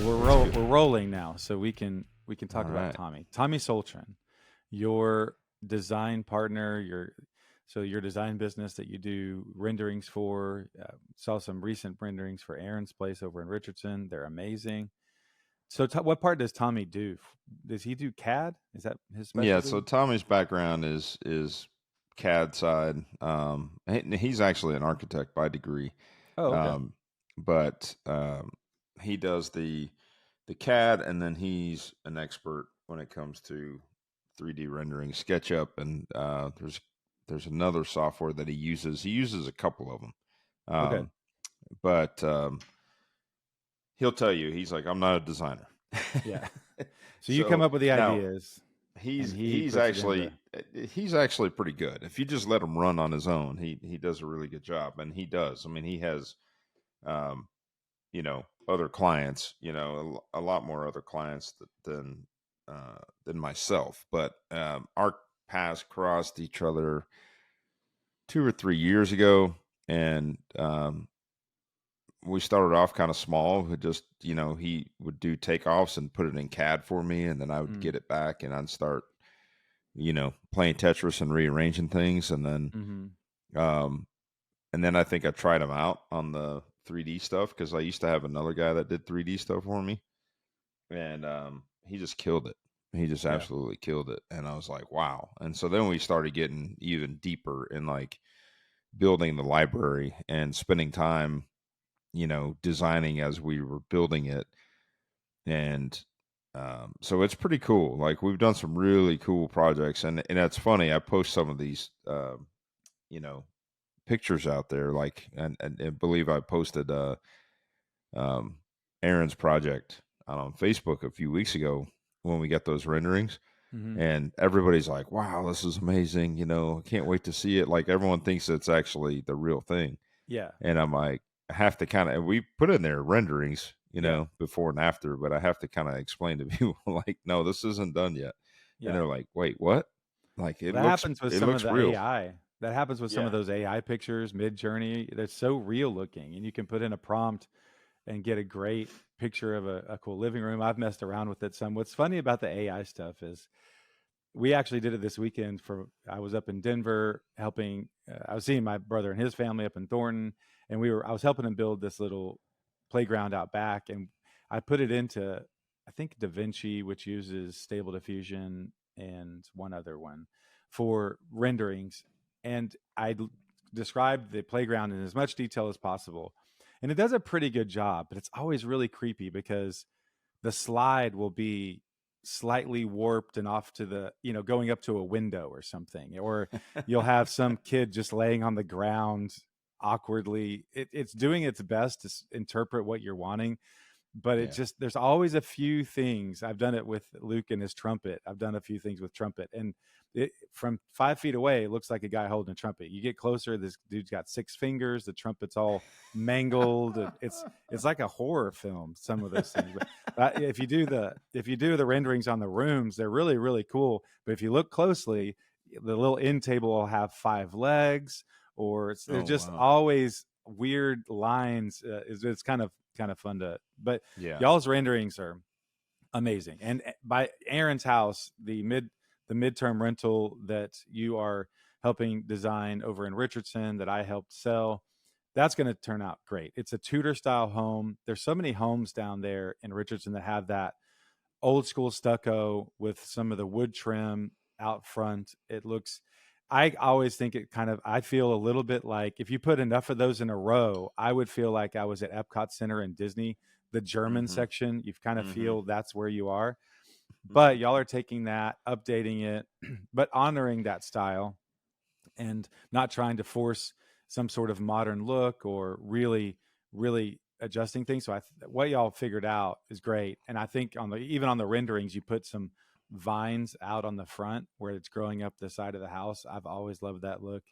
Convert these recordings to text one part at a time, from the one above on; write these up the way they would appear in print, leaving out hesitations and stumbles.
That's good. we're rolling now, so we can All talk about right. Tommy Soltran, your design partner, your design business that you do renderings for. Saw some recent renderings for Aaron's place over in Richardson. They're amazing. So, what part does Tommy do? Does he do CAD? Is that his Yeah. So specialty? Tommy's background is CAD side. He's actually an architect by degree, Oh, okay. um, but he does the CAD, and then he's an expert when it comes to 3D rendering, SketchUp, and there's another software that he uses. He uses a couple of them, Okay. but he'll tell you he's like, I'm not a designer. Yeah. So you come So up with the now ideas, and he's he he's puts it into. actually he's actually pretty good. If you just let him run on his own, he does a really good job, and he does. I mean, he has um, other clients, a lot more other clients than myself. But our paths crossed each other 2 or 3 years ago, and we started off kind of small. We just, he would do takeoffs and put it in CAD for me, and then I would Mm, get it back, and I'd start, playing Tetris and rearranging things, mm-hmm. um, and then I think I tried him out on the 3D stuff because I used to have another guy that did 3D stuff for me, and he just killed it. He just Yeah. absolutely killed it, and I was like, wow. And so then we started getting even deeper in like building the library and spending time, designing as we were building it, and so it's pretty cool. Like we've done some really cool projects, and that's funny. I post some of these, you know, pictures out there, like, and I believe I posted um, Aaron's project on Facebook a few weeks ago when we got those renderings, Mm-hmm. and everybody's like, "Wow, this is amazing!" I can't wait to see it. Like everyone thinks it's actually the real thing, Yeah. and I'm like, I have to kind of, we put in there renderings, Yeah. before and after, but I have to kind of explain to people like, no, this isn't done yet, and Yeah. they're like, wait, what? Like Well, that happens with it some of looks the real. AI. That happens with some of Yeah. those AI pictures, Mid Journey. They're so real looking, and you can put in a prompt and get a great picture of a cool living room. I've messed around with it some. What's funny about the AI stuff is we actually did it this weekend. I was up in Denver helping. I was seeing my brother and his family up in Thornton, and I was helping him build this little playground out back, and I put it into, I think, DaVinci, which uses Stable Diffusion and one other one for renderings, and described the playground in as much detail as possible, and it does a pretty good job. But it's always really creepy because the slide will be slightly warped and off to the, going up to a window or something, or you'll have some kid just laying on the ground awkwardly. It's doing its best to interpret what you're wanting, but Yeah. there's always a few things. I've done it with Luke and his trumpet. I've done a few things with trumpet, and from 5 feet away, it looks like a guy holding a trumpet. You get closer, this dude's got 6 fingers. The trumpet's all mangled. It's like a horror film. Some of those things, but if you do the renderings on the rooms, they're really really cool. But if you look closely, the little end table will have 5 legs, or there's Oh just wow. always weird lines. It's kind of fun to. But Yeah. y'all's renderings are amazing. And by Aaron's house, the midterm rental that you are helping design over in Richardson that I helped sell, that's going to turn out great. It's a Tudor style home. There's so many homes down there in Richardson that have that old school stucco with some of the wood trim out front. It looks, I always think I feel a little bit like if you put enough of those in a row, I would feel like I was at Epcot Center in Disney, the German Mm-hmm. section. You kind of Mm-hmm. feel that's where you are. But y'all are taking that, updating it, but honoring that style and not trying to force some sort of modern look or really, really adjusting things. So what y'all figured out is great. And I think even on the renderings, you put some vines out on the front where it's growing up the side of the house. I've always loved that look.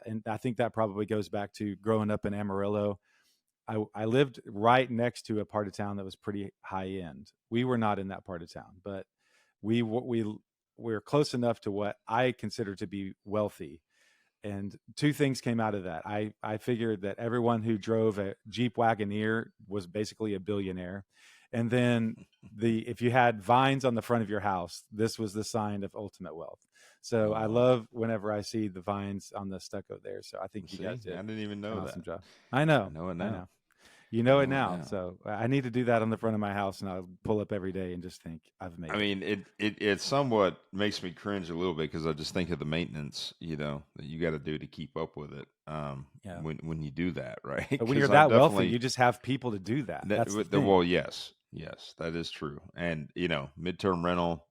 And I think that probably goes back to growing up in Amarillo. I lived right next to a part of town that was pretty high end. We were not in that part of town, but we were close enough to what I consider to be wealthy. And two things came out of that. I figured that everyone who drove a Jeep Wagoneer was basically a billionaire. And then if you had vines on the front of your house, this was the sign of ultimate wealth. So I Oh, love whenever I see the vines on the stucco there. So I think you see, guys I did didn't even an know awesome that. job. I I know. know it I now. know. You I know it know it now. now. So I need to do that on the front of my house, and I'll pull up every day and just think I've I made it. mean, it somewhat makes me cringe a little bit because I just think of the maintenance, that you got to do to keep up with it. Yeah. When you do that, right? But when you're Because I've that wealthy, definitely you just have people to do that. that. That's the Well, thing. yes, yes, that is true. And midterm rental,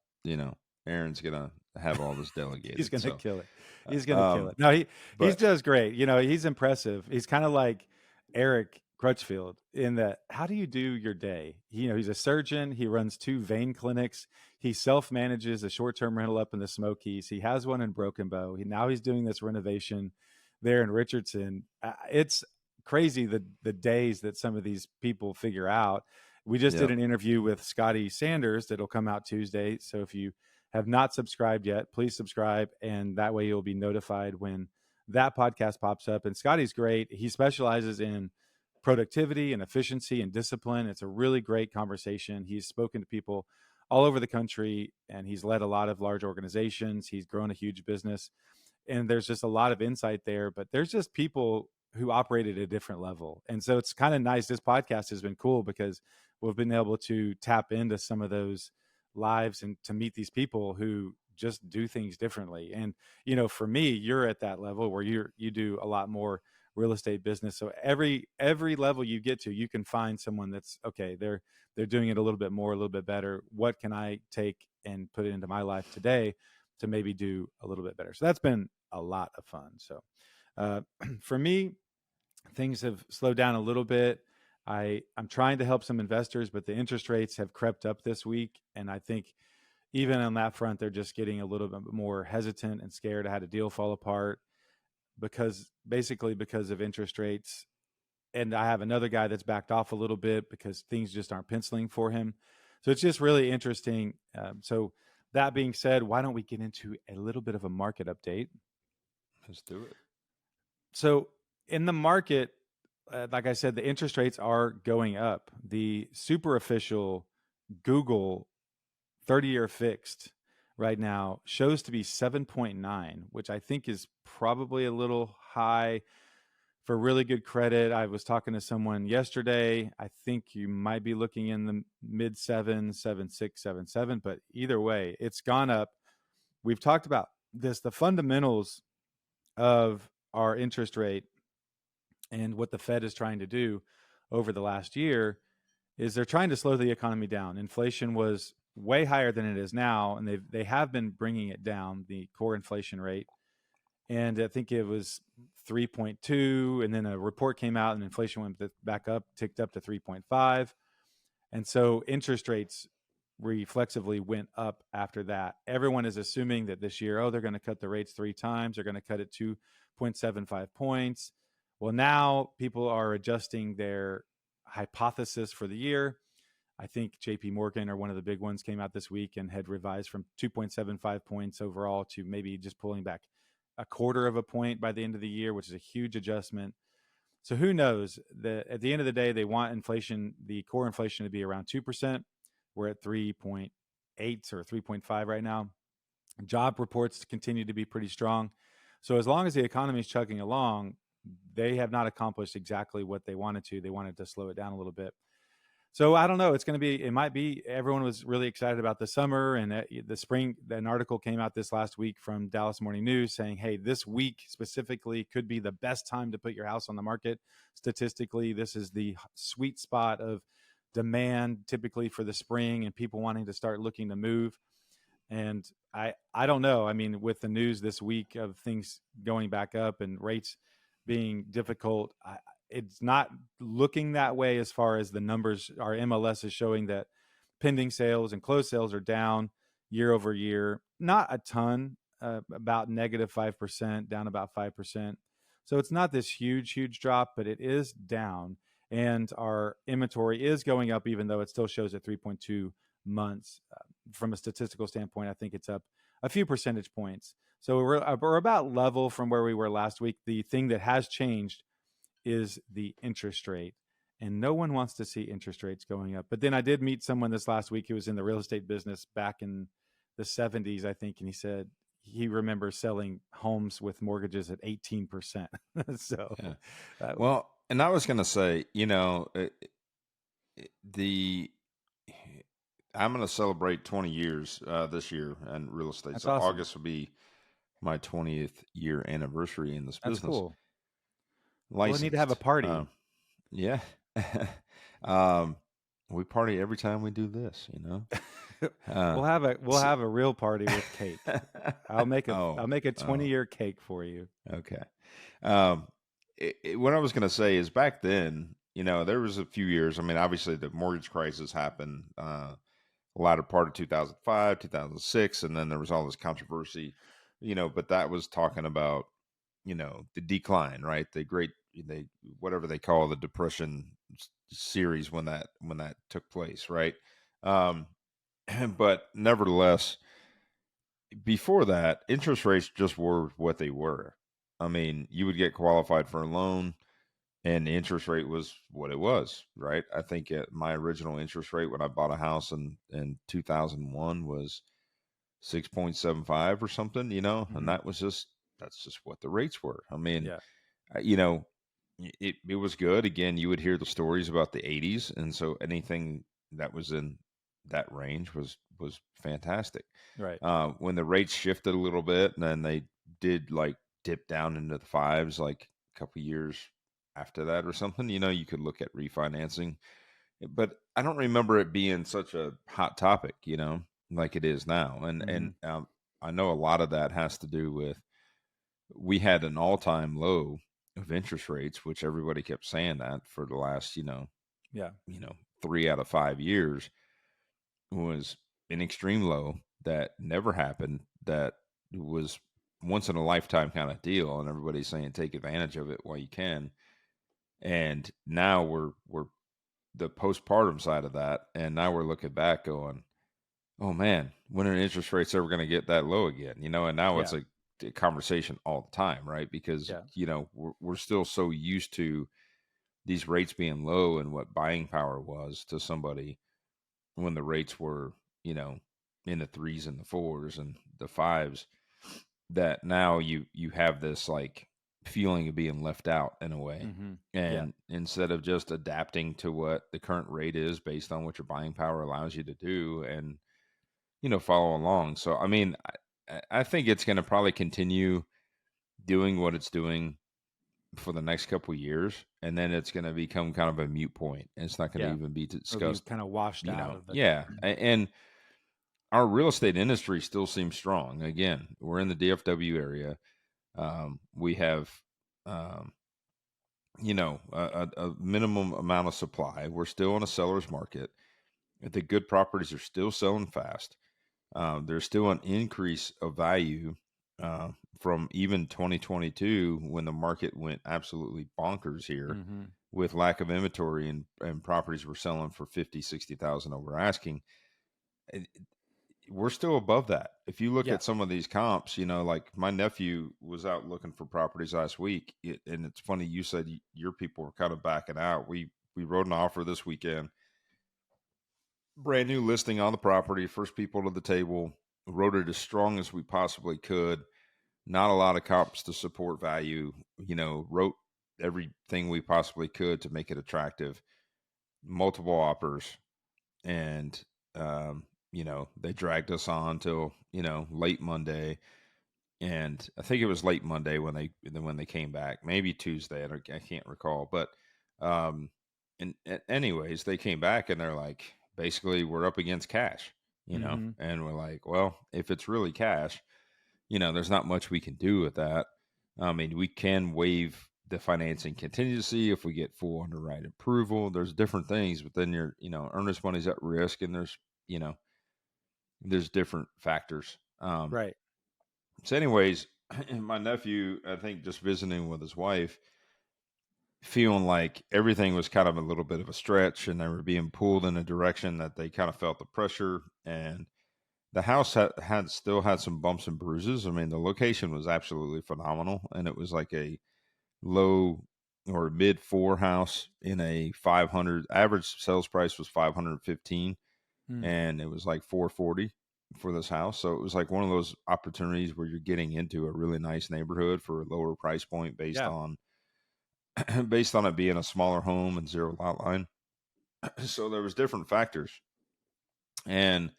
Aaron's gonna have all this He's delegated. gonna So, kill it. He's gonna kill um, it. No, he but does great. He's impressive. He's kind of like Eric Crutchfield in that. How do you do your day? He's a surgeon. He runs 2 vein clinics. He self manages a short term rental up in the Smokies. He has one in Broken Bow. Now he's doing this renovation there in Richardson. It's crazy the days that some of these people figure out. We just did yeah, an interview with Scotty Sanders that'll come out Tuesday. So if you have not subscribed yet, please subscribe. And that way you'll be notified when that podcast pops up. And Scotty's great. He specializes in productivity and efficiency and discipline. It's a really great conversation. He's spoken to people all over the country and he's led a lot of large organizations. He's grown a huge business. And there's just a lot of insight there, but there's just people who operate at a different level. And so it's kind of nice. This podcast has been cool because we've been able to tap into some of those lives and to meet these people who just do things differently. And for me, you're at that level where you do a lot more real estate business. So every level you get to, you can find someone that's okay. They're doing it a little bit more, a little bit better. What can I take and put it into my life today to maybe do a little bit better? So that's been a lot of fun. So uh, for me, things have slowed down a little bit. I'm trying to help some investors, but the interest rates have crept up this week, and I think even on that front, they're just getting a little bit more hesitant and scared. I had a deal fall apart because of interest rates, and I have another guy that's backed off a little bit because things just aren't penciling for him. So it's just really interesting. So that being said, why don't we get into a little bit of a market update? let's do it. So in the market, like I said, the interest rates are going up. The super official Google 30-year fixed right now shows to be 7.9, which I think is probably a little high for really good credit. I was talking to someone yesterday. I think you might be looking in the mid sevens, 7.6, 7.7, but either way, it's gone up. We've talked about this, the fundamentals of our interest rate and what the Fed is trying to do over the last year is they're trying to slow the economy down. Inflation was way higher than it is now, and they have been bringing it down, the core inflation rate. And I think it was 3.2, and then a report came out, and inflation went back up, ticked up to 3.5, and so interest rates reflexively went up after that. Everyone is assuming that this year, they're going to cut the rates 3 times. They're going to cut it 2.75 points. Well, now people are adjusting their hypothesis for the year. I think JP Morgan or one of the big ones came out this week and had revised from 2.75 points overall to maybe just pulling back a quarter of a point by the end of the year, which is a huge adjustment. So who knows? At the end of the day, they want inflation, the core inflation, to be around 2%. We're at 3.8 or 3.5 right now. Job reports continue to be pretty strong. So as long as the economy is chugging along, they have not accomplished exactly what they wanted to. They wanted to slow it down a little bit. So I don't know. It might be, everyone was really excited about the summer and the spring. An article came out this last week from Dallas Morning News saying, hey, this week specifically could be the best time to put your house on the market. Statistically, this is the sweet spot of demand typically for the spring and people wanting to start looking to move. And I don't know. I mean, with the news this week of things going back up and rates being difficult, it's not looking that way as far as the numbers. Our MLS is showing that pending sales and closed sales are down year over year. Not a ton, about negative 5%, down about 5%. So it's not this huge drop, but it is down. And our inventory is going up, even though it still shows at 3.2 months. From a statistical standpoint, I think it's up a few percentage points. So we're about level from where we were last week. The thing that has changed is the interest rate. and no one wants to see interest rates going up. But then I did meet someone this last week who was in the real estate business back in the 70s, I think, and he said he remembers selling homes with mortgages at 18%. So Yeah. uh, Well, and I was going to say, the I'm going to celebrate 20 years this year in real estate. that's So awesome. August will be my 20th year anniversary in this That's business. cool. We'll need to have a Licensed. party. Yeah. um, we party every time we do this. Uh, We'll s- have a real party with cake. oh, I'll make a oh, 20-year cake for you. okay. Um, what I was going to say is back then, there was a few years. I mean, obviously the mortgage crisis happened latter part of 2005, 2006, and then there was all this controversy, but that was talking about, the decline, right? The great, they whatever they call the depression series when that took place, right? Um, but nevertheless, before that, interest rates just were what they were. I mean, you would get qualified for a loan and the interest rate was what it was, right? I think my original interest rate when I bought a house in 2001 was 6.75 or something, and Hmm. that's just what the rates were. I mean, Yeah. uh, you know, it was good. Again, you would hear the stories about the 80s, and so anything that was in that range was fantastic. Right. When the rates shifted a little bit, and then they did like dip down into the fives, like a couple years after that or something, you could look at refinancing. But I don't remember it being such a hot topic, like it is now. And Hmm. and I know a lot of that has to do with we had an all-time low of interest rates, which everybody kept saying that for the last, Yeah. 3 out of 5 years was an extreme low that never happened. That was once in a lifetime kind of deal, and everybody's saying take advantage of it while you can. And now we're the postpartum side of that, and now we're looking back going, oh man, when are interest rates ever going to get that low again? And now it's Yeah. a conversation all the time, right? Because Yeah. we're still so used to these rates being low and what buying power was to somebody when the rates were you know in the threes and the fours and the fives, that now you have this like feeling of being left out in a way. Hmm. Yeah. And instead of just adapting to what the current rate is based on what your buying power allows you to do and follow along. So I mean, I think it's going to probably continue doing what it's doing for the next couple of years, and then it's going to become kind of a mute point, and it's not going to Yeah. even be It'll be discussed. kind of washed out of the. Yeah, and our real estate industry still seems strong. Again, we're in the DFW area. We have, um, a minimum amount of supply. We're still in a seller's market. The good properties are still selling fast. There's still an increase of value uh, from even 2022 when the market went absolutely bonkers here Hmm. with lack of inventory and properties were selling for 50, 60,000 over asking. It- We're still above that. If you look Yeah. at some of these comps, like my nephew was out looking for properties last week, and it's funny you said your people were kind of backing out. We wrote an offer this weekend, brand new listing on the property, first people to the table, wrote it as strong as we possibly could. Not a lot of comps to support value, wrote everything we possibly could to make it attractive, multiple offers, and they dragged us on till late Monday, and I think it was late Monday when they came back, maybe Tuesday, I can't recall, but um, anyways, they came back and they're like, basically, we're up against cash, Hmm. and we're like, well, if it's really cash, there's not much we can do with that. I mean, we can waive the financing contingency if we get full underwrite approval. There's different things, but then earnest money's at risk, and you know, there's different factors. Right. So, anyways, my nephew, I think, just visiting with his wife, feeling like everything was kind of a little bit of a stretch, and they were being pulled in a direction that they kind of felt the pressure, and the house had still had some bumps and bruises. I mean, the location was absolutely phenomenal, and it was like a low, or a mid four house in a 500. Average sales price was 515, Mm. and it was like 440 for this house. So it was like one of those opportunities where you're getting into a really nice neighborhood for a lower price point based Yeah. on based on it being a smaller home and zero lot line. So there was different factors, and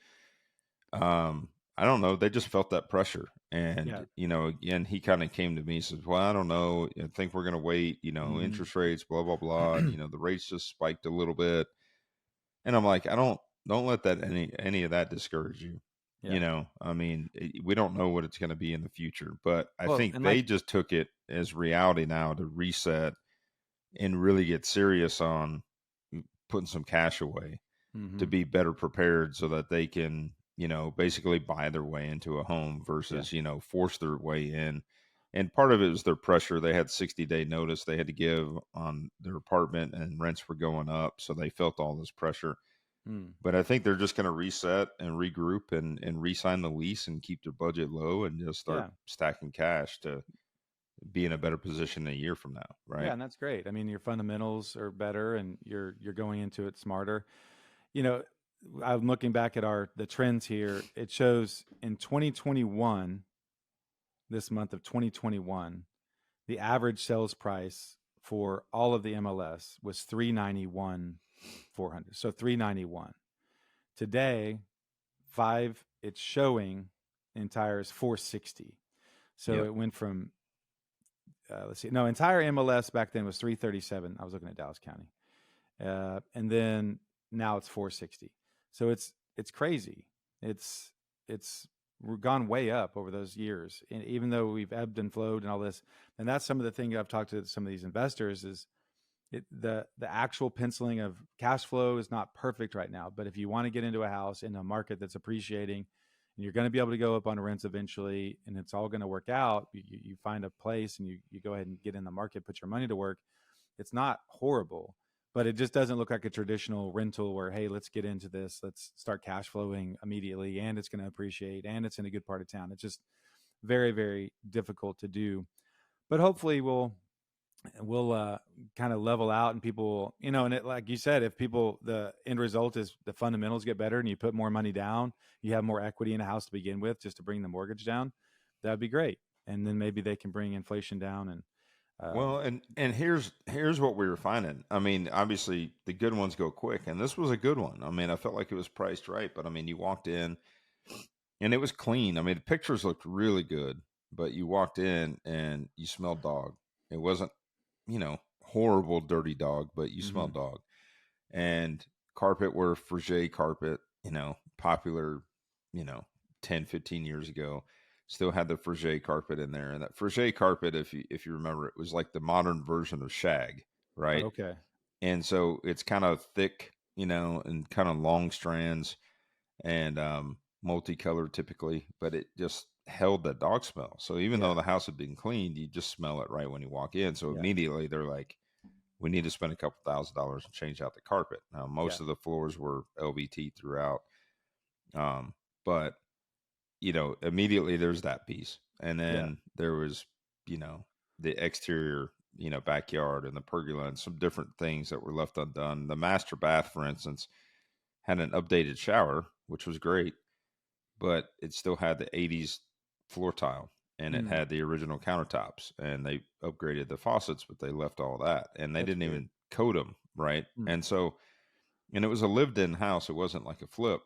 I don't know, they just felt that pressure. And Yeah. again, he kind of came to me and says, well, I don't know, I think we're going to wait, Mhm. interest rates, blah blah blah, and the rates just spiked a little bit. And I'm like, I don't let that any of that discourage you. Yeah. I mean, we don't know what it's going to be in the future, but I Well, think and they like just took it as reality now to reset and really get serious on putting some cash away to mhm. be better prepared so that they can, basically buy their way into a home Yeah. versus, force their way in. And part of it was their pressure. They had 60-day notice they had to give on their apartment, and rents were going up. So they felt all this pressure. Mm. But I think they're just going to reset and regroup and re sign the lease and keep their budget low and just start Yeah. stacking cash to be in a better position a year from now. Yeah, Right. and that's great. I mean, your fundamentals are better and you're going into it smarter. You know, I'm looking back at the trends here. It shows in 2021, this month of 2021, the average sales price for all of the MLS was 391 400. So 391. Today, it's showing entire is 460. So Yep. it went from let's see. No, entire MLS back then was 337. I was looking at Dallas County. And then now it's 460. So it's crazy. It's it's gone way up over those years. And even though we've ebbed and flowed and all this, and that's some of the thing I've talked to some of these investors is the actual penciling of cash flow is not perfect right now. But if you want to get into a house in a market that's appreciating, and you're going to be able to go up on rents eventually, and it's all going to work out, you find a place and you go ahead and get in the market, put your money to work. It's not horrible, but it just doesn't look like a traditional rental where, hey, let's get into this, let's start cash flowing immediately, and it's going to appreciate, and it's in a good part of town. It's just very, very difficult to do. But hopefully, we'll kind of level out, and people will, and it, like you said, if people, the end result is the fundamentals get better and you put more money down, you have more equity in a house to begin with just to bring the mortgage down, that'd be great. And then maybe they can bring inflation down and Well, and here's what we were finding. I mean, obviously the good ones go quick, and this was a good one. I mean, I felt like it was priced right, but I mean, you walked in and it was clean. I mean, the pictures looked really good, but you walked in and you smelled dog. It wasn't, horrible dirty dog, but you mm-hmm. smelled dog. And carpet were Frege carpet, popular, you know, 10, 15 years ago. Still had the Frege carpet in there. And that Frege carpet, if you remember, it was like the modern version of shag, right? Okay. And so it's kind of thick, and kind of long strands and multicolored typically, but it just held that dog smell. So even though Yeah. the house had been cleaned, you just smell it right when you walk in. So Yeah. immediately they're like, we need to spend a couple $1,000s and change out the carpet. Now, Yeah. most of the floors were LVT throughout, um, but immediately there's that piece, and Yeah. then there was, the exterior, backyard and the pergola and some different things that were left undone. The master bath, for instance, had an updated shower, which was great, but it still had the '80s floor tile and it Mm, had the original countertops, and they upgraded the faucets, but they left all that, and they that's didn't weird. even coat them right. Mm, And so, and it was a lived-in house. It wasn't like a flip.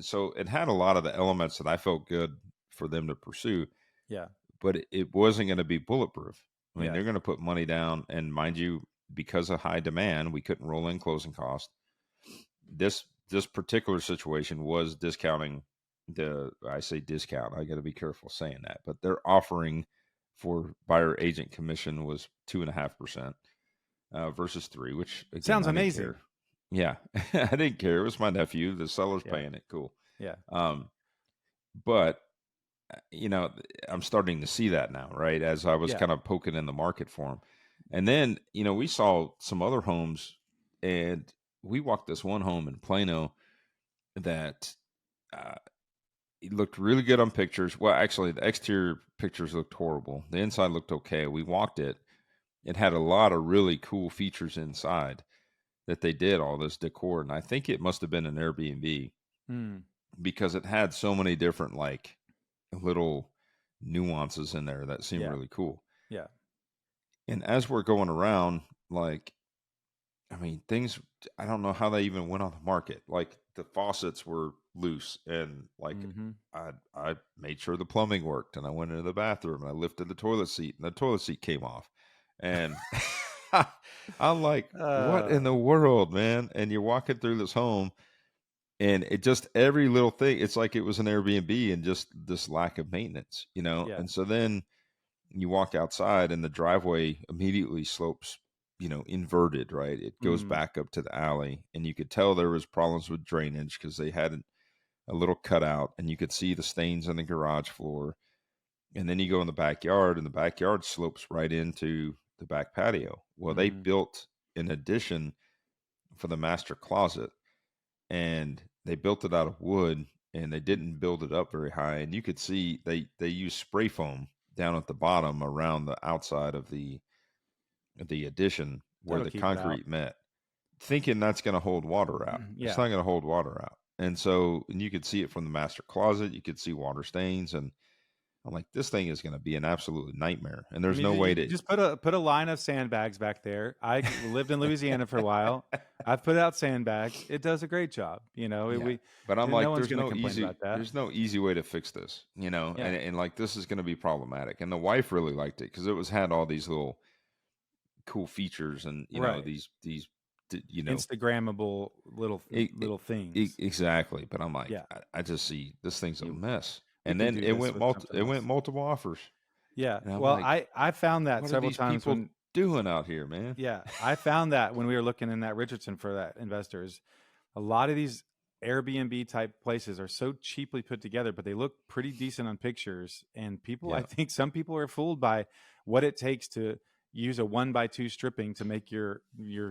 So it had a lot of the elements that I felt good for them to pursue, yeah. but it wasn't going to be bulletproof. I mean, Yeah. they're going to put money down, and mind you, because of high demand, we couldn't roll in closing costs. This particular situation was discounting the. I say discount. I got to be careful saying that, but their offering for buyer agent commission was 2.5%, versus 3, which again Sounds I didn't amazing. care. Yeah, I didn't care. It was my nephew. The seller's Yeah. paying it. Cool. Yeah. Um, but I'm starting to see that now, right? As I was Yeah. kind of poking in the market for them, and then we saw some other homes, and we walked this one home in Plano that uh, it looked really good on pictures. Well, actually, the exterior pictures looked horrible. The inside looked okay. We walked it, it had a lot of really cool features inside that they did all this decor, and I think it must have been an Airbnb Mm, because it had so many different like little nuances in there that seemed yeah. really cool. Yeah. And as we're going around, like, I mean, things, I don't know how they even went on the market. Like the faucets were loose, and like Mm-hmm. I made sure the plumbing worked, and I went into the bathroom and I lifted the toilet seat, and the toilet seat came off. And I'm like, what in Uh, the world, man? And you're walking through this home, and it just every little thing, it's like it was an Airbnb, and just this lack of maintenance, you know? yeah. And so then you walk outside and the driveway immediately slopes, inverted, right? It goes Mm, back up to the alley, and you could tell there was problems with drainage because they had a little cutout, and you could see the stains on the garage floor. And then you go in the backyard, and the backyard slopes right into the back patio. Well, they mm, built an addition for the master closet, and they built it out of wood, and they didn't build it up very high, and you could see they used spray foam down at the bottom around the outside of the addition where that'll the keep it out. concrete met, thinking that's going to hold water out. It's Yeah. not going to hold water out. And so, and you could see it from the master closet, you could see water stains, and I'm like, this thing is going to be an absolute nightmare, and I there's mean, no way you to. just put a line of sandbags back there. Lived in Louisiana for a while. I've put out sandbags. It does a great job. Yeah. We But I'm no like, one's going to complain about that. there's no easy way to fix this, Yeah. and like this is going to be problematic. And the wife really liked it because it was had all these little cool features, and Right. these Instagrammable it, little things. exactly. But I'm like, Yeah. I just see this thing's a You mess. we And could then do this with it something went else. multiple offers, Yeah. and I'm Well, like, I found that what are several these times people when doing out here, man? yeah, I found that when we were looking in that Richardson for that investors, a lot of these Airbnb type places are so cheaply put together, but they look pretty decent on pictures. And people, I Yeah, think some people are fooled by what it takes to use a 1x2 stripping to make your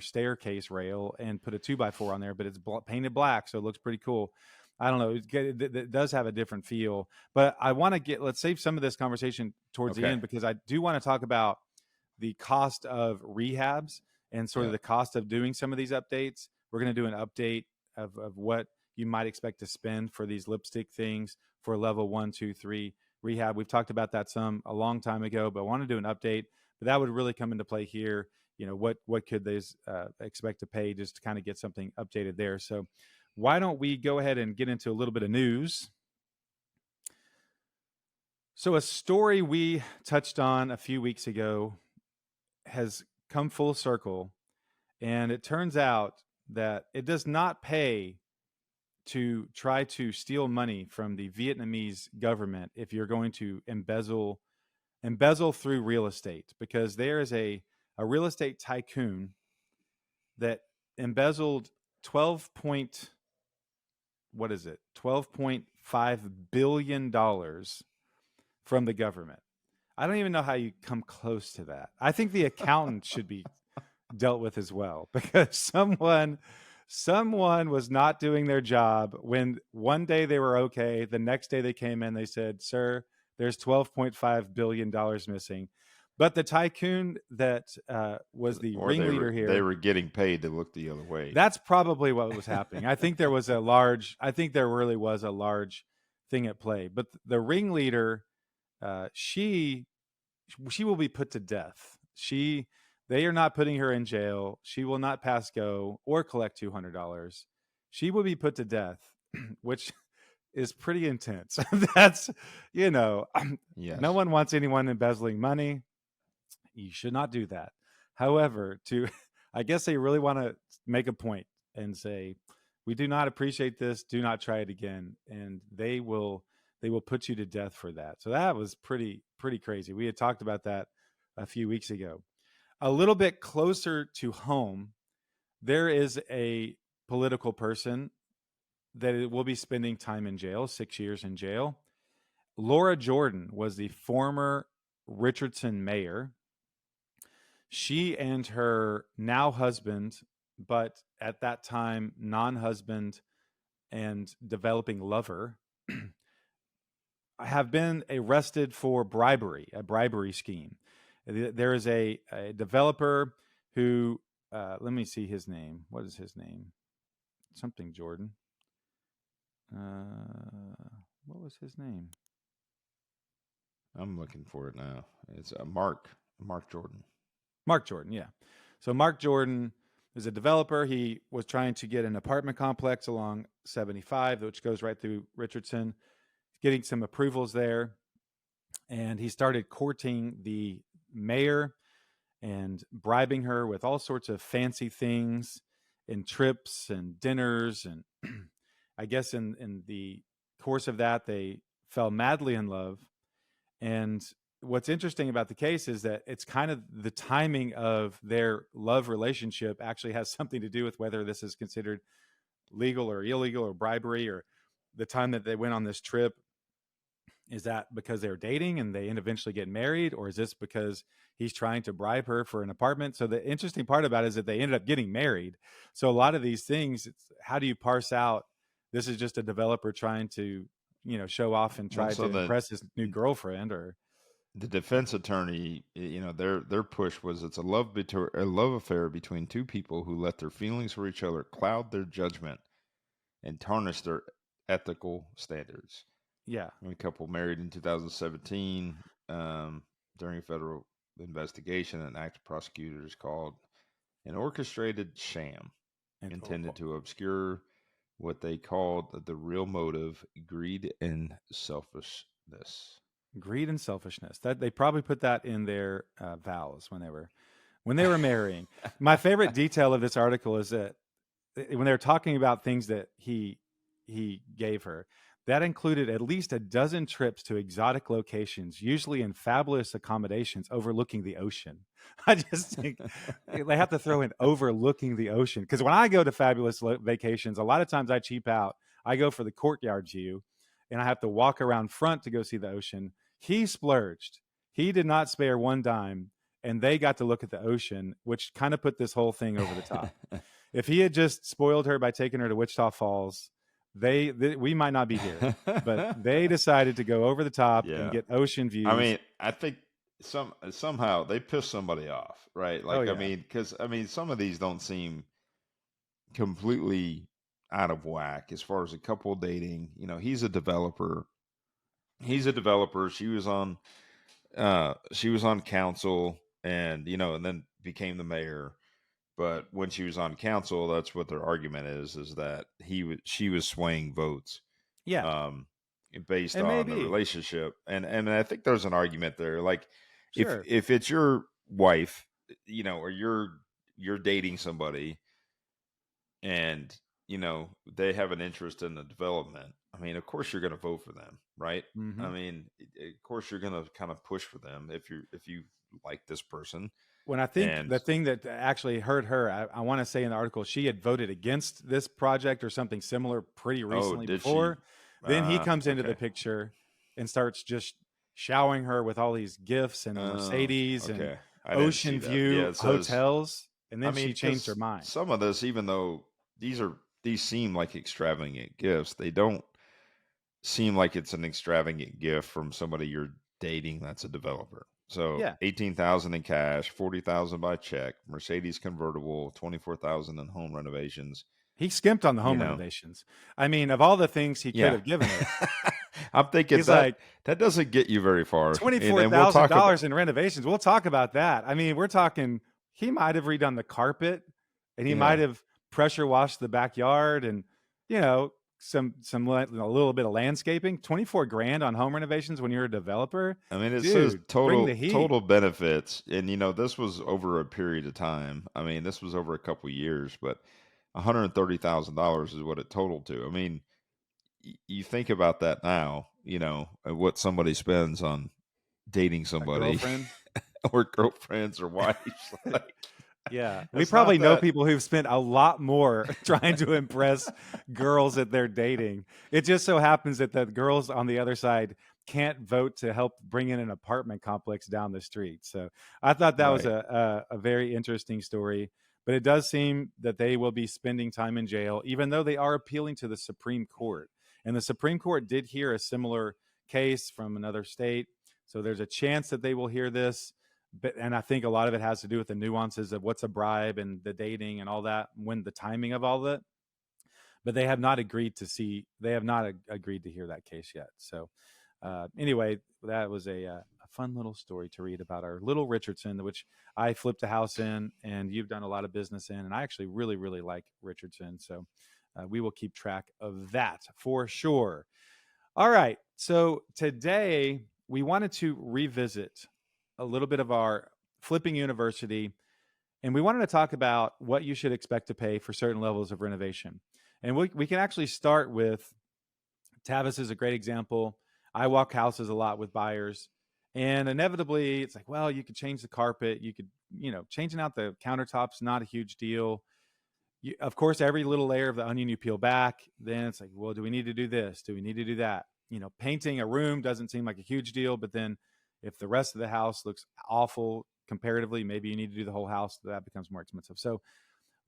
staircase rail and put a 2x4 on there, but it's painted black, so it looks pretty cool. I don't know. It does have a different feel, but I want to let's save some of this conversation towards the okay, end because I do want to talk about the cost of rehabs and sort of yeah, the cost of doing some of these updates. We're going to do an update of what you might expect to spend for these lipstick things for level 1, 2, 3 rehab. We've talked about that some a long time ago, but I want to do an update. But that would really come into play here. What could they expect to pay just to kind of get something updated there? So why don't we go ahead and get into a little bit of news? So a story we touched on a few weeks ago has come full circle, and it turns out that it does not pay to try to steal money from the Vietnamese government if you're going to embezzle through real estate, because there is a real estate tycoon that embezzled 12 point what is it 12.5 billion dollars from the government. I don't even know how you come close to that. I think the accountant should be dealt with as well, because someone was not doing their job. When one day they were okay, the next day they came in, they said, sir, there's $12.5 billion missing. But the tycoon that was the or ringleader they here, were getting paid to look the other way. that's probably what was happening. I think there really was a large thing at play. But the ringleader, she will be put to death. They are not putting her in jail. She will not pass go or collect $200. She will be put to death, which is pretty intense. That's you know, no Yes. one wants anyone embezzling money. You should not do that. However, to I guess they really want to make a point and say, we do not appreciate this. Do not try it again, and they will put you to death for that. So that was pretty crazy. We had talked about that a few weeks ago. A little bit closer to home, there is a political person that will be spending time in jail, 6 years in jail. Laura Jordan was the former Richardson mayor. She and her now husband, but at that time non husband and developing lover, have been arrested for bribery, a bribery scheme. There is a developer who, let me see his name. What is his name? Something Jordan. What was his name? I'm looking for it now. It's Mark Jordan. Mark Jordan, yeah. So Mark Jordan is a developer. He was trying to get an apartment complex along 75, which goes right through Richardson, getting some approvals there. And he started courting the mayor and bribing her with all sorts of fancy things and trips and dinners. And I guess in the course of that, they fell madly in love. And what's interesting about the case is that it's kind of the timing of their love relationship actually has something to do with whether this is considered legal or illegal or bribery, or the time that they went on this trip. Is that because they're dating and they end eventually get married, or is this because he's trying to bribe her for an apartment? So the interesting part about it is that they ended up getting married. So a lot of these things, it's, how do you parse out this is just a developer trying to, show off and Well, try so to impress his new girlfriend, or the defense attorney, their push was it's a love affair between two people who let their feelings for each other cloud their judgment and tarnish their ethical standards. yeah, A couple married in 2017 during a federal investigation. An act prosecutors called an orchestrated sham and intended to obscure what they called the real motive: greed and selfishness. greed and selfishness. That they probably put that in their vows when they were marrying. My favorite detail of this article is that when they were talking about things that he gave her, that included at least a dozen trips to exotic locations, usually in fabulous accommodations overlooking the ocean. I just think they have to throw in overlooking the ocean, because when I go to fabulous vacations, a lot of times I cheap out. I go for the courtyard view, and I have to walk around front to go see the ocean. He splurged. He did not spare one dime, and they got to look at the ocean, which kind of put this whole thing over the top. If he had just spoiled her by taking her to Wichita Falls, we might not be here. But they decided to go over the top and Yeah. get ocean I views. mean, I think somehow they piss somebody off, right? Oh Like, I yeah, mean, because I mean, some of these don't seem completely out of whack as far as a couple dating. He's a developer. He's a developer. She was on council, and and then became the mayor. But when she was on council, that's what their argument is that she was swaying votes, yeah, um, based and on the maybe relationship. And I think there's an argument there. Like, sure. if it's your wife, or you're dating somebody, and they have an interest in the development. I mean, of course you're going to vote for them, right? Hmm. I mean, of course you're going to kind of push for them if you like this person. When I think And the thing that actually hurt her, I want to say in the article, she had voted against this project or something similar pretty oh, recently did she? before. Then he comes into the Okay. picture and starts just showering her with all these gifts and a Oh, Mercedes and okay. I didn't see ocean that. Yeah, view it says. hotels. And I then mean, she changed her because mind. some of this, even though these seem like extravagant gifts, they don't seem like it's an extravagant gift from somebody you're dating that's a developer. So Yeah. 18,000 in cash, 40,000 by check, Mercedes convertible, 24,000 in home renovations. He skimped on the You home know, renovations. I mean, of all the things he could yeah. have given her, I'm thinking he's like, that doesn't get you very far, and we'll talk about. $24,000 in renovations. We'll talk about that. I mean, we're talking, he might have redone the carpet, and he might Yeah, have pressure washed the backyard, and, you know, a little bit of landscaping. 24 grand on home renovations when you're a developer. I mean, it says Dude, bring the heat. total benefits, and this was over a period of time. I mean, this was over a couple years, but $130,000 is what it totaled to. I mean, you think about that now, what somebody spends on dating A somebody girlfriend. or girlfriends or wives. Like, Yeah, we it's probably not know that. people who've spent a lot more trying to impress girls that they're dating. It just so happens that the girls on the other side can't vote to help bring in an apartment complex down the street. So I thought that was Right. a very interesting story. But it does seem that they will be spending time in jail, even though they are appealing to the Supreme Court. And the Supreme Court did hear a similar case from another state. So there's a chance that they will hear this. and I think a lot of it has to do with the nuances of what's a bribe and the dating and all that, when the timing of all that. But they have not agreed to see. They have not agreed to hear that case yet. So anyway, that was a fun little story to read about our little Richardson, which I flipped a house in, and you've done a lot of business in, and I actually really really like Richardson. So we will keep track of that for sure. All right. So today we wanted to revisit a little bit of our flipping university, and we wanted to talk about what you should expect to pay for certain levels of renovation. And we can actually start with Tavis is a great example. I walk houses a lot with buyers, and inevitably it's like, well, you could change the carpet. You could, changing out the countertops, not a huge deal. Of course, every little layer of the onion you peel back, then it's like, well, do we need to do this? Do we need to do that? Painting a room doesn't seem like a huge deal, but then if the rest of the house looks awful comparatively, maybe you need to do the whole house. That becomes more expensive. So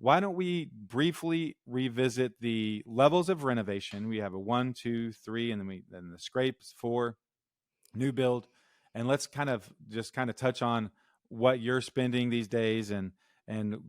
why don't we briefly revisit the levels of renovation? We have a 1, 2, 3, and then the scrapes 4, new build, and let's kind of touch on what you're spending these days and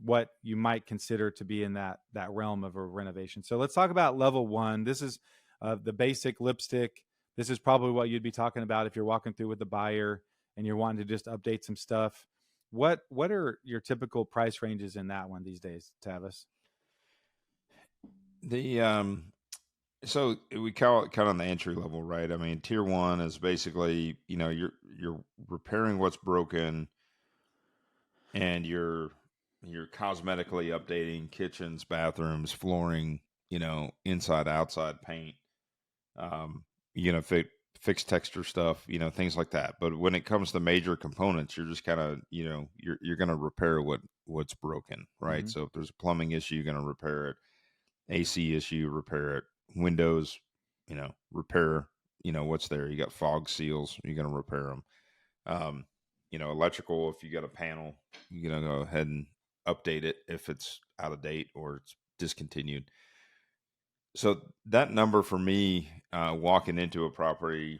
what you might consider to be in that realm of a renovation. So let's talk about level 1. This is the basic lipstick. This is probably what you'd be talking about if you're walking through with the buyer and you're wanting to just update some stuff. What are your typical price ranges in that one these days, Tavis? The So we call it kind of on the entry level, right? I mean, tier one is basically, you're repairing what's broken, and you're cosmetically updating kitchens, bathrooms, flooring, inside outside paint, um, fix texture stuff, things like that. But when it comes to major components, you're just kind of, you're going to repair what's broken, right? Mm-hmm. So if there's a plumbing issue, you're going to repair it. AC issue, repair it. Windows, repair, what's there. You got fog seals, you're going to repair them. Electrical, if you got a panel, you're going to go ahead and update it if it's out of date or it's discontinued. So that number for me, walking into a property,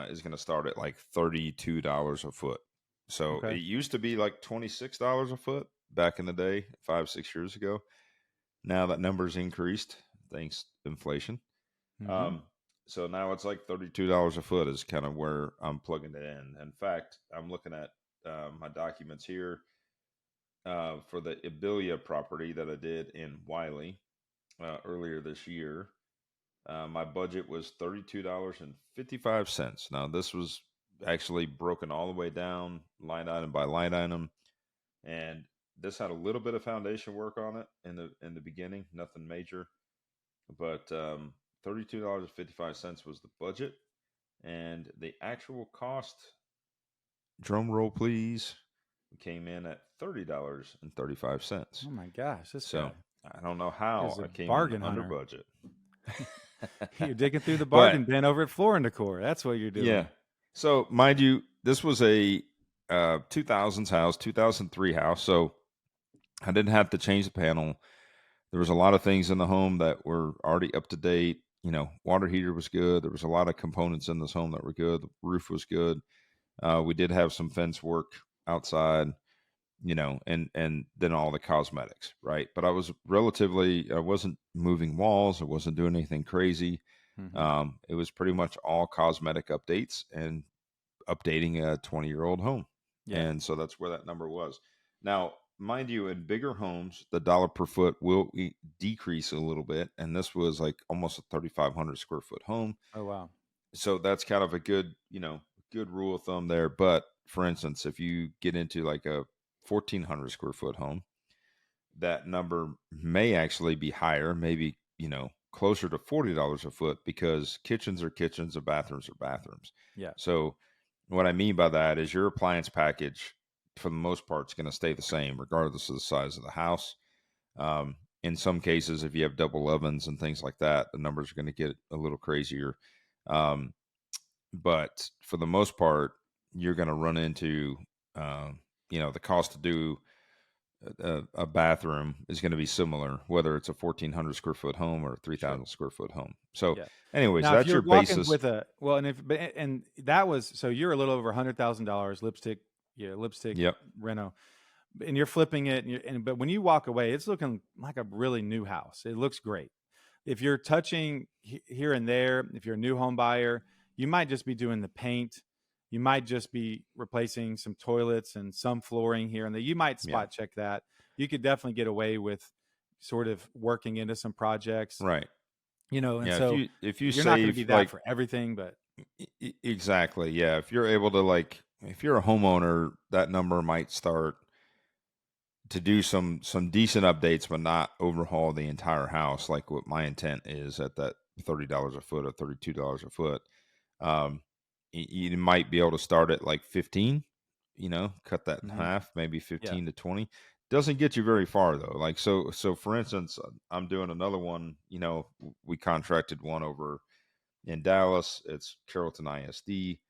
is going to start at like $32 a foot. So Okay. it used to be like $26 a foot back in the day, 5, 6 years ago. Now that number's increased thanks to inflation. Mm-hmm. Um, so now it's like $32 a foot is kind of where I'm plugging it in. In fact, I'm looking at my documents here for the Ibilia property that I did in Wiley earlier this year. My budget was $32.55. Now this was actually broken all the way down, line item by line item, and this had a little bit of foundation work on it in the beginning, nothing major, but $32.55 was the budget, and the actual cost, drum roll please, came in at $30.35. Oh my gosh, this So guy I don't know how is a I came in bargain under hunter. budget. You're digging through the But bargain bin over at Floor and Decor. That's what you're yeah, doing. so mind you, this was a 2000s house, 2003 house, so I didn't have to change the panel. There was a lot of things in the home that were already up to date. Water heater was good. There was a lot of components in this home that were good. The roof was good. We did have some fence work outside, and then all the cosmetics, right? But I wasn't moving walls. I wasn't doing anything crazy. Mm-hmm. It was pretty much all cosmetic updates and updating a 20-year-old home. Yeah, And so that's where that number was. Now, mind you, in bigger homes, the dollar per foot will decrease a little bit. And this was like almost a 3,500 square foot home. oh wow. So that's kind of a good rule of thumb there. But for instance, if you get into like a 1,400 square foot home, that number may actually be higher, maybe, closer to $40 a foot, because kitchens are kitchens and bathrooms are bathrooms. Yeah, So what I mean by that is your appliance package, for the most part, is going to stay the same regardless of the size of the house. In some cases, if you have double ovens and things like that, the numbers are going to get a little crazier. Um, but for the most part, you're going to run into, the cost to do a bathroom is going to be similar, whether it's a 1,400 square foot home or a sure. 3,000 square foot home. So, Yeah. anyways, Now, if that's you're your walking basis. with a well, and that was so you're a little over $100,000 lipstick. Yeah, lipstick Yep. reno, and you're flipping it, but when you walk away, it's looking like a really new house. It looks great. If you're touching here and there, if you're a new home buyer, you might just be doing the paint. You might just be replacing some toilets and some flooring here and there. You might Yeah. spot check that. You could definitely get away with sort of working into some projects, Right. and Yeah. so If you you're not going to be save that like for everything, but exactly, yeah. If you're able to like, if you're a homeowner, that number might start to do some decent updates, but not overhaul the entire house, like what my intent is at that $30 a foot or $32 a foot. Um, you might be able to start at like 15, cut that in mhm, half, maybe yeah. 15 to 20. Doesn't get you very far though. Like, so for instance, I'm doing another one, we contracted one over in Dallas. It's Carrollton ISD.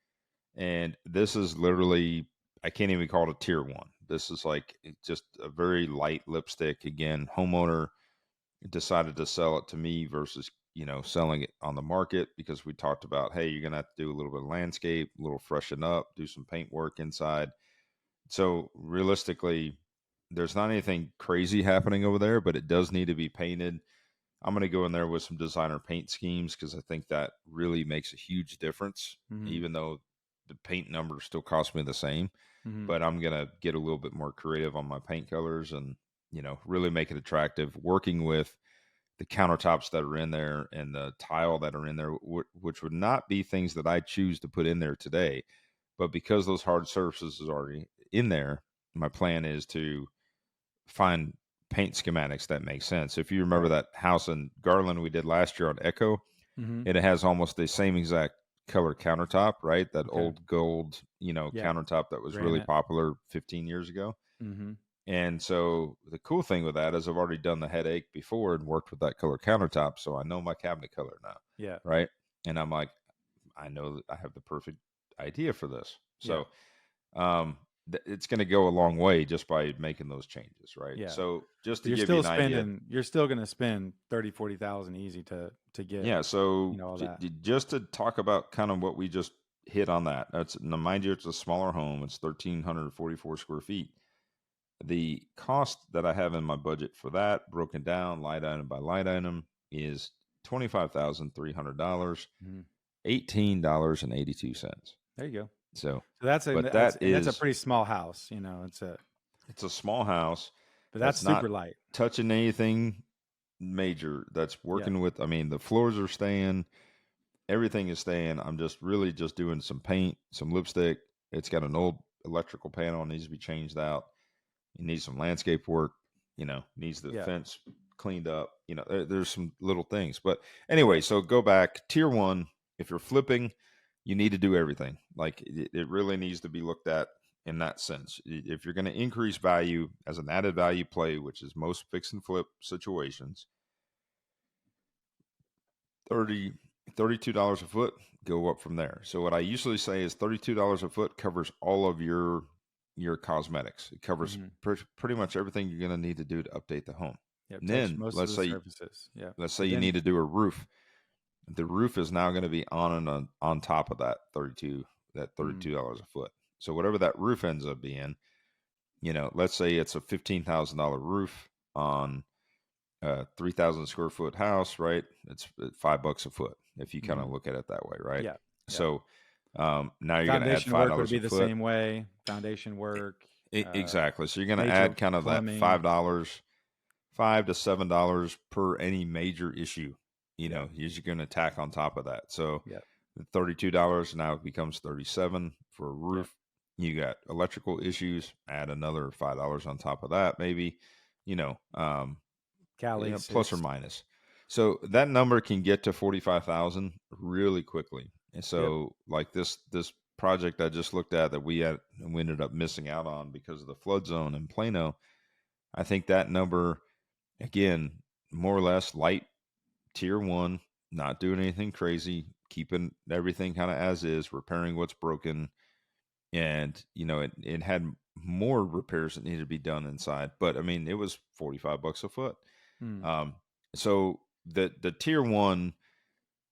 And this is literally, I can't even call it a tier one. This is like just a very light lipstick. Again, homeowner decided to sell it to me versus, selling it on the market because we talked about, hey, you're going to have to do a little bit of landscape, a little freshen up, do some paint work inside. So realistically, there's not anything crazy happening over there, but it does need to be painted. I'm going to go in there with some designer paint schemes because I think that really makes a huge difference, Mhm, even though the paint numbers still cost me the same. mhm, But I'm going to get a little bit more creative on my paint colors and, really make it attractive. Working with the countertops that are in there and the tile that are in there, which would not be things that I choose to put in there today. But because those hard surfaces are already in there, my plan is to find paint schematics that make sense. If you remember right. that house in Garland we did last year on Echo, Mhm, it has almost the same exact color countertop, right? That okay. old gold, Yeah, countertop that was really granite. popular 15 years ago. Mhm, And so the cool thing with that is I've already done the headache before and worked with that color countertop, so I know my cabinet color now, yeah, right? And I'm like, I know that I have the perfect idea for this. yeah. So um, it's going to go a long way just by making those changes, right? Yeah. So just But to give you an idea, you're still gonna spend 30-40,000 easy to get, yeah. So all that. just to talk about kind of what we just hit on that. That's now, mind you, it's a smaller home. It's 1,344 square feet. The cost that I have in my budget for that, broken down line item by line item, is $25,300, Mhm. $18.82. There you go. So, So that's but that's a pretty small house, it's a small house but that's that's not super light. touching anything major. That's Yeah. working with. I mean, the floors are staying, everything is staying. I'm just really just doing some paint, some lipstick. It's got an old electrical panel needs to be changed out. It needs some landscape work. Needs the Yeah. fence cleaned up. There's some little things. But anyway, Right. so go back tier one. If you're flipping, you need to do everything. Like it really needs to be looked at in that sense. If you're going to increase value as an added value play, which is most fix and flip situations, 30 $32 a foot, go up from there. So what I usually say is $32 a foot covers all of your cosmetics. It covers Mhm. pretty much everything you're going to need to do to update the home. Yeah, And touch then most of the surfaces. Yeah. let's say But you then need to do a roof. The roof is now going to be on top of that mm, $32 a foot. So whatever that roof ends up being, let's say it's a $15,000 roof on a 3,000 square foot house, right? It's $5 a foot if you kind of mhm. look at it that way, right? Yeah. Yeah. So now you're going to add Foundation five work would dollars be a the foot. same way. Foundation work, Exactly. So you're going to major add kind of that plumbing. $5, $5 to $7 per any major issue. Yeah. You're going to tack on top of that. So Yeah. the $32 now becomes 37 for a Yeah. roof. You got electrical issues, add another $5 on top of that, maybe. You know, um, plus or Calices. minus. So that number can get to 45,000 really quickly. And Yep. so like this project I just looked at that we ended up missing out on because of the flood zone in Plano, I think that number again, more or less light tier 1, not doing anything crazy, keeping everything kind of as is, repairing what's broken, and it had more repairs that needed to be done inside, but I mean it was $45 a foot. Mm. um, so the tier one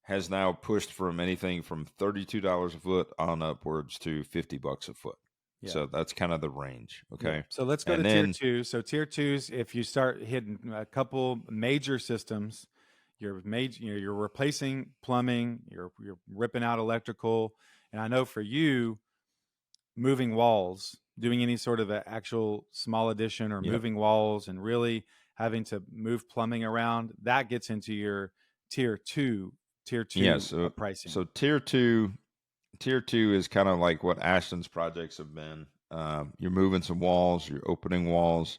has now pushed from anything from $32 a foot on upwards to $50 a foot. Yeah. So that's kind of the range. Yeah. Okay. So let's go to And tier then, two. So tier twos, if you start hitting a couple major systems, you're replacing plumbing, you're ripping out electrical, and I know for you, moving walls, doing any sort of a actual small addition or yep. moving walls, and really having to move plumbing around, that gets into your tier two, tier Yeah. two pricing. So tier two is kind of like what Ashton's projects have been. You're moving some walls, you're opening walls.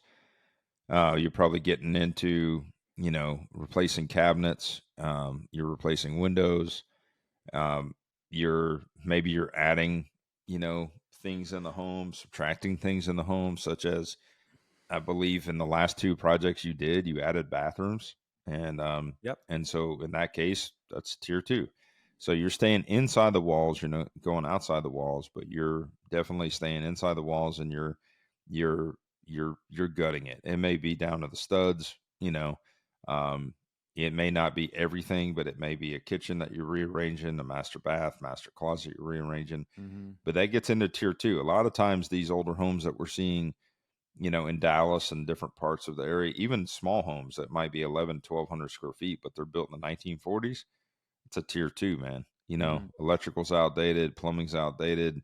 You're probably getting into, replacing cabinets. You're replacing windows. Um, you're adding, you know, things in the home, subtracting things in the home, such as I believe in the last two projects you did, you added bathrooms, and Yep. so in that case, that's tier two. So you're staying inside the walls. You're not going outside the walls, but you're definitely staying inside the walls, and you're you're gutting it. It may be down to the studs. Um, it may not be everything, but it may be a kitchen that you're rearranging, a master bath, master closet you're rearranging. Mm-hmm. But that gets into tier two. A lot of times, these older homes that we're seeing, in Dallas and different parts of the area, even small homes that might be 1,100 square feet, but they're built in the 1940s. It's a tier two, man. Mm-hmm. Electrical's outdated, plumbing's outdated.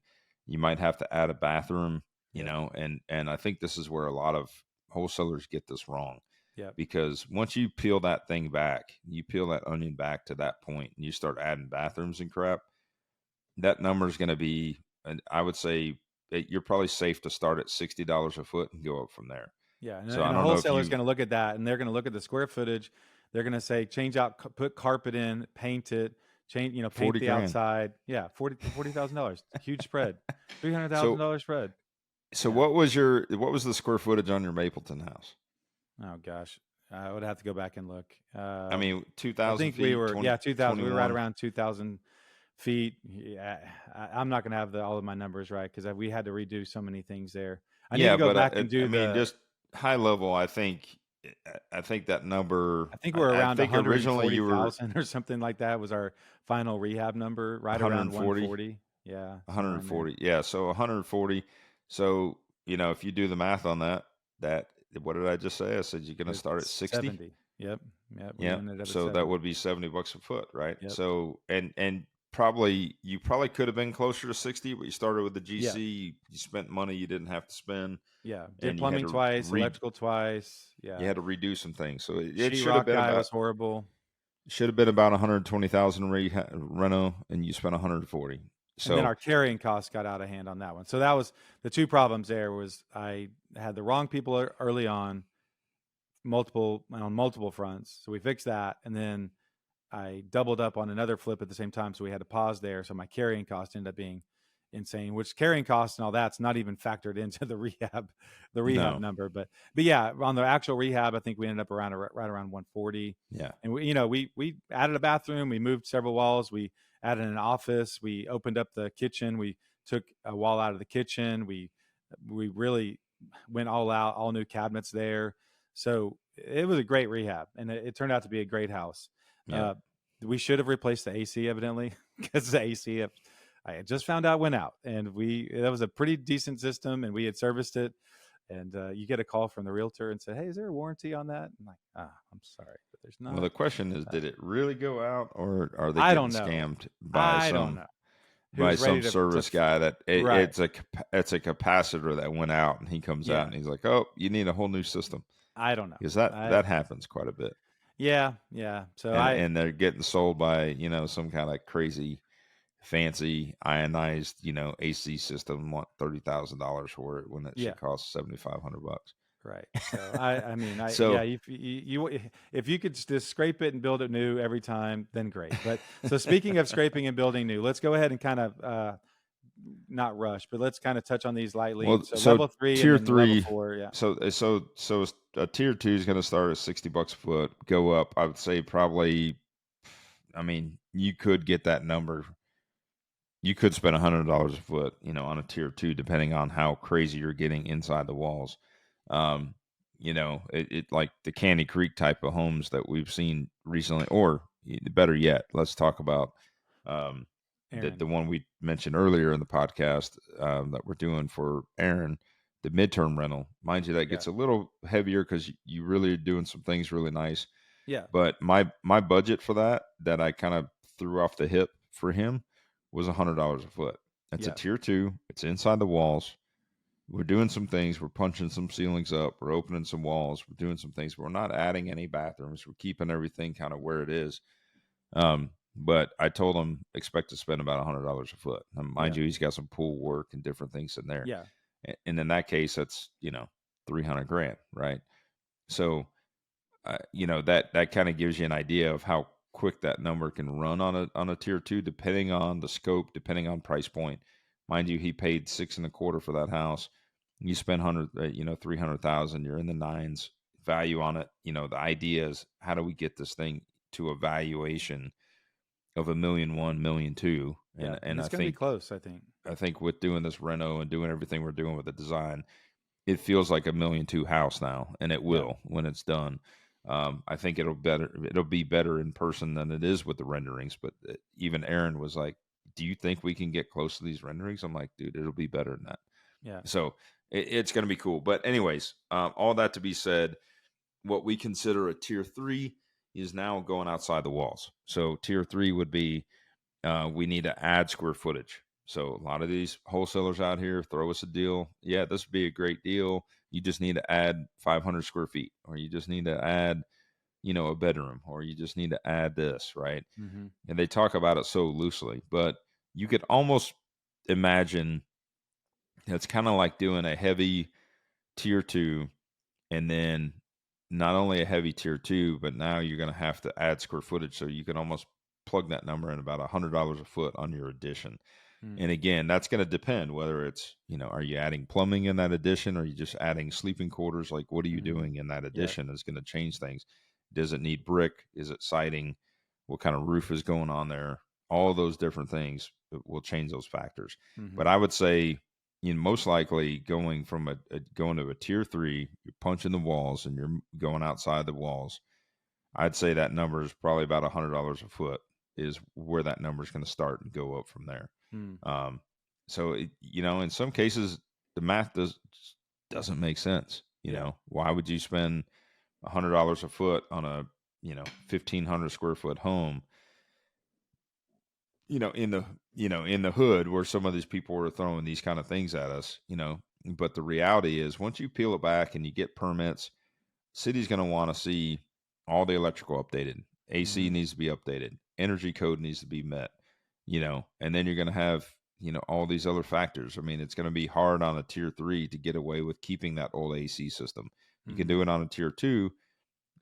You might have to add a bathroom, Yep. and I think this is where a lot of wholesalers get this wrong, Yep. because once you peel that thing back, you peel that onion back to that point, and you start adding bathrooms and crap, that number is going to be, and I would say you're probably safe to start at $60 a foot and go up from there. Yeah, So I and a don't know if wholesaler is you going to look at that, and they're going to look at the square footage. They're going to say, change out, put carpet in, paint it, change, paint 40 the grand. outside. Yeah, $40,000, huge spread, three hundred thousand So dollars spread. so Yeah. what was the square footage on your Mapleton house? Oh gosh, I would have to go back and look. I mean, I 2,000 think we feet, were, 20, yeah, 2,000. We were right 21. around 2,000 feet. Yeah, I'm not going to have all of my numbers right because we had to redo so many things there. I need to Yeah, go but back and I do mean, the. just high level, I think that number, I think we're I around think originally you were 140,000 or something like that was our final rehab number, right around 140. 140. Yeah, somewhere in there. 140. Yeah, so 140. So, if you do the math on that what did I just say? I said you're going to start at It's 60. 70. Yep. Yep. We Yeah. ended up at So that 70. would be $70 a foot, right? Yep. So, and you probably could have been closer to 60, but you started with the Yeah. GC, you spent money you didn't have to spend, Yeah. Did and you had plumbing to twice, electrical twice. you Yeah. had to redo some things. So it should have Sheetrock been guy about was horrible. 120,000 reno, and you spent 140. And then So our carrying costs got out of hand on that one. So that was the two problems there was I had the wrong people early on, multiple fronts. So we fixed that. And then I doubled up on another flip at the same time, so we had to pause there. So my carrying cost ended up being insane. Which carrying costs and all that's not even factored into the rehab no, number. But yeah, on the actual rehab, I think we ended up right around 140. yeah, And we added a bathroom, we moved several walls, we added an office, we opened up the kitchen, we took a wall out of the kitchen, we really went all out, all new cabinets there. So it was a great rehab, and it turned out to be a great house. yeah. Uh, we should have replaced the AC evidently because the AC I had just found out went out, and that was a pretty decent system, and we had serviced it. And you get a call from the realtor and said, "Hey, is there a warranty on that?" I'm like, I'm sorry, but there's Well, the not. question is, did it really go out, or are they I getting don't know. scammed by I don't some know by who's ready some to service guy that right. it's a capacitor that went out, and he comes out Yeah, and he's like, "Oh, you need a whole new system," I don't know. because that I that happens quite a bit, Yeah, yeah. So and they're getting sold by some kind of crazy fancy ionized AC system, want $30,000 for it when it yeah. should cost $7,500. Right. So I mean, yeah, So if you could just scrape it and build it new every time, then great. But so speaking of scraping and building new, let's go ahead and kind of not rush, but let's kind of touch on these lightly. Well, So so level 3 and tier then level three, 4, yeah. so a tier two is going to start at $60 a foot, go up. I would say probably, I mean, you could get that number. You could spend $100 a foot, on a tier two, depending on how crazy you're getting inside the walls. Um, it like the Candy Creek type of homes that we've seen recently, or better yet, let's talk about. Um, Aaron. the one we mentioned earlier in the podcast that we're doing for Aaron, the midterm rental. Mind you, that Yeah. gets a little heavier because you really are doing some things really nice. Yeah. But my budget for that I kind of threw off the hip for him was $100 a foot. It's a Yeah. tier two. It's inside the walls. We're doing some things. We're punching some ceilings up. We're opening some walls. We're doing some things. We're not adding any bathrooms. We're keeping everything kind of where it is. But I told him expect to spend about $100 a foot. And mind Yeah. you, he's got some pool work and different things in there. Yeah. And in that case, that's 300 grand, right? So that kind of gives you an idea of how quick that number can run on a tier two, depending on the scope, depending on price point. Mind you, he paid 6.25 for that house. You spend 300,000, you're in the nines value on it. The idea is how do we get this thing to a valuation of $1,100,000, $1,200,000, Yeah. And and it's going to be close, I think. I think with doing this reno and doing everything we're doing with the design, it feels like $1,200,000 house now, and it Yeah. will when it's done. I think it'll be better in person than it is with the renderings. But even Aaron was like, "Do you think we can get close to these renderings?" I'm like, "Dude, it'll be better than that." Yeah. So it's going to be cool. But anyways, all that to be said, what we consider a tier three is now going outside the walls. So tier three would be we need to add square footage. So a lot of these wholesalers out here throw us a deal. Yeah, this would be a great deal. You just need to add 500 square feet, or you just need to add, a bedroom, or you just need to add this, right? Mm-hmm. And they talk about it so loosely, but you could almost imagine it's kind of like doing a heavy tier two, and then not only a heavy tier two, but now you're going to have to add square footage. So you can almost plug that number in about $100 a foot on your addition. Mm. And again, that's going to depend whether it's, are you adding plumbing in that addition? Or are you just adding sleeping quarters? Like, what are you Mm-hmm. doing in that Yeah. addition is going to change things. Does it need brick? Is it siding? What kind of roof is going on there? All those different things will change those factors. Mm-hmm. But I would say, most likely going from going to a tier three, you're punching the walls and you're going outside the walls. I'd say that number is probably about $100 a foot is where that number is going to start and go up from there. Mm. Um, so in some cases, the math doesn't make sense. Yeah. Why would you spend $100 a foot on a 1,500 square foot home? In the hood where some of these people were throwing these kind of things at us. But the reality is, once you peel it back and you get permits, city's going to want to see all the electrical updated. AC Mm-hmm. needs to be updated. Energy code needs to be met. And then you're going to have all these other factors. I mean, it's going to be hard on a tier three to get away with keeping that old AC system. You can Mm-hmm. do it on a tier two.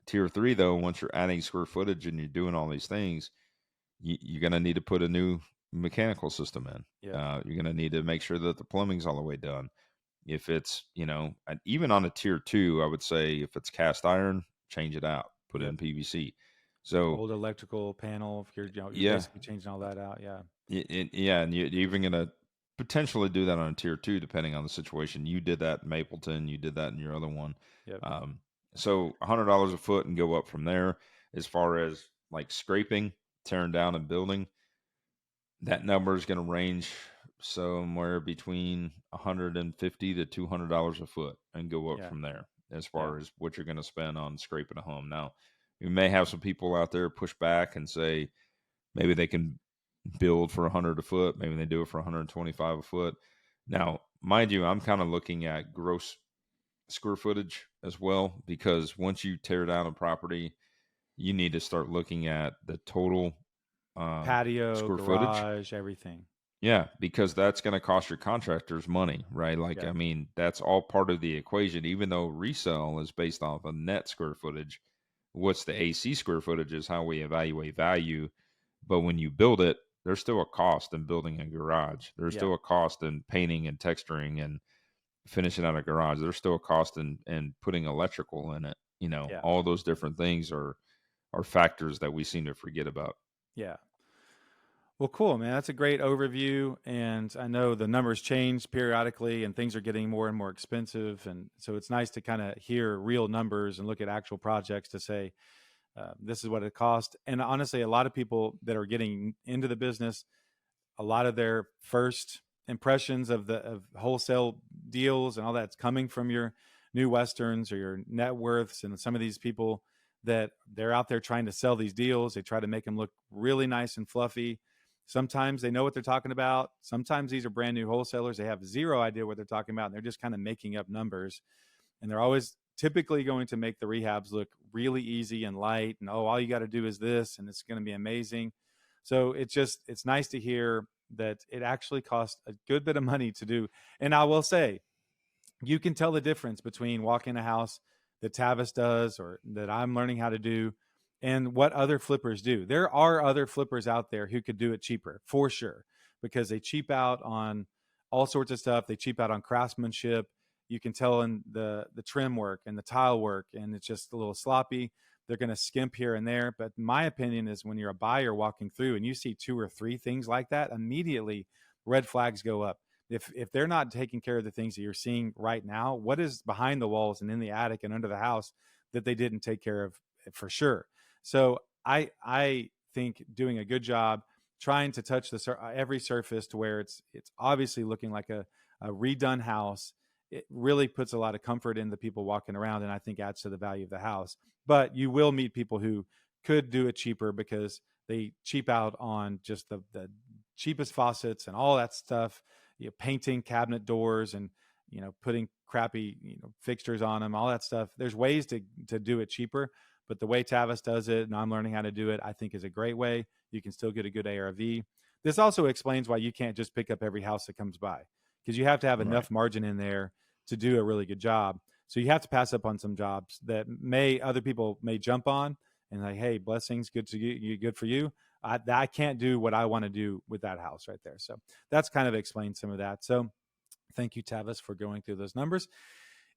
Tier three, though, once you're adding square footage and you're doing all these things, you're going to need to put a new mechanical system in. Yeah. You're going to need to make sure that the plumbing's all the way done. If it's, and even on a tier two, I would say if it's cast iron, change it out, put Yep. in PVC. So, Old electrical panel. If you're yeah, basically changing all that out. Yeah. yeah, and you're even going to potentially do that on a tier two, depending on the situation. You did that in Mapleton, you did that in your other one. Yep. So $100 a foot and go up from there. As far as like scraping, tearing down and building, that number is going to range somewhere between $150 to $200 a foot and go up Yeah. from there as Yeah. far as what you're going to spend on scraping a home. Now, we may have some people out there push back and say maybe they can build for 100 a foot, maybe they do it for 125 a foot. Now, mind you, I'm kind of looking at gross square footage as well, because once you tear down a property, you need to start looking at the total Patio, square footage. garage, everything. Yeah, because that's going to cost your contractors money, right? Like, Yeah. I mean, that's all part of the equation. Even though resale is based off of net square footage, what's the AC square footage is how we evaluate value. But when you build it, there's still a cost in building a garage. There's Yeah. still a cost in painting and texturing and finishing out a garage. There's still a cost in putting electrical in it. Yeah. All those different things are factors that we seem to forget about. Yeah. Well, cool, man. That's a great overview. And I know the numbers change periodically and things are getting more and more expensive. And so it's nice to kind of hear real numbers and look at actual projects to say, this is what it cost. And honestly, a lot of people that are getting into the business a lot of their first impressions of wholesale deals and all that's coming from your new Westerns or your net worths, and some of these people that they're out there trying to sell these deals. They try to make them look really nice and fluffy. Sometimes they know what they're talking about. Sometimes these are brand new wholesalers. They have zero idea what they're talking about, and they're just kind of making up numbers. And they're always typically going to make the rehabs look really easy and light. And, oh, all you got to do is this, and it's going to be amazing. So it's nice to hear that it actually costs a good bit of money to do. And I will say, you can tell the difference between walking a house that Tavis does or that I'm learning how to do and what other flippers do. There are other flippers out there who could do it cheaper for sure, because they cheap out on all sorts of stuff. They cheap out on craftsmanship. You can tell in the trim work and the tile work, and it's just a little sloppy. They're going to skimp here and there. But my opinion is, when you're a buyer walking through and you see 2 or 3 things like that, immediately red flags go up. If they're not taking care of the things that you're seeing right now, what is behind the walls and in the attic and under the house that they didn't take care of for sure? So I think doing a good job trying to touch every surface to where it's obviously looking like a redone house, it really puts a lot of comfort in the people walking around, and I think adds to the value of the house. But you will meet people who could do it cheaper because they cheap out on just the cheapest faucets and all that stuff, painting cabinet doors and, putting crappy, fixtures on them, all that stuff. There's ways to do it cheaper, but the way Tavis does it, and I'm learning how to do it, I think is a great way. You can still get a good ARV. This also explains why you can't just pick up every house that comes by, because you have to have enough margin in there to do a really good job. So you have to pass up on some jobs that other people may jump on and like, hey, blessings, good to you, good for you. I can't do what I want to do with that house right there. So that's kind of explained some of that. So thank you, Tavis, for going through those numbers.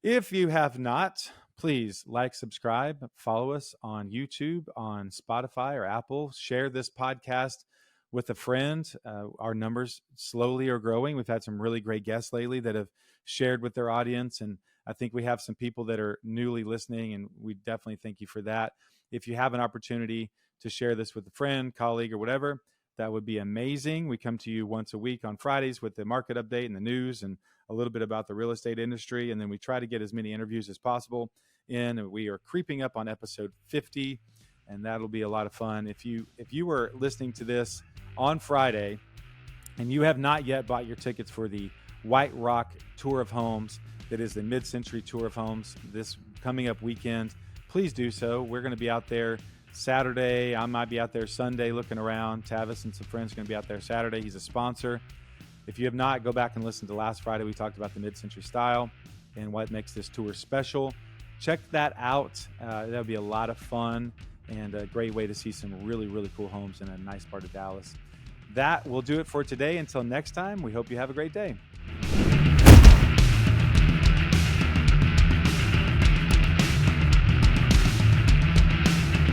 If you have not, please like, subscribe, follow us on YouTube, on Spotify or Apple. Share this podcast with a friend. Our numbers slowly are growing. We've had some really great guests lately that have shared with their audience, and I think we have some people that are newly listening, and we definitely thank you for that. If you have an opportunity to share this with a friend, colleague, or whatever, that would be amazing. We come to you once a week on Fridays with the market update and the news and a little bit about the real estate industry. And then we try to get as many interviews as possible in. And we are creeping up on episode 50, and that'll be a lot of fun. If you were listening to this on Friday and you have not yet bought your tickets for the White Rock Tour of Homes, that is the Mid-Century Tour of Homes this coming up weekend, please do so. We're going to be out there Saturday. I might be out there Sunday looking around. Tavis and some friends are going to be out there Saturday. He's a sponsor. If you have not, go back and listen to last Friday. We talked about the mid-century style and what makes this tour special. Check that out. That'll be a lot of fun and a great way to see some really, really cool homes in a nice part of Dallas. That will do it for today. Until next time, we hope you have a great day.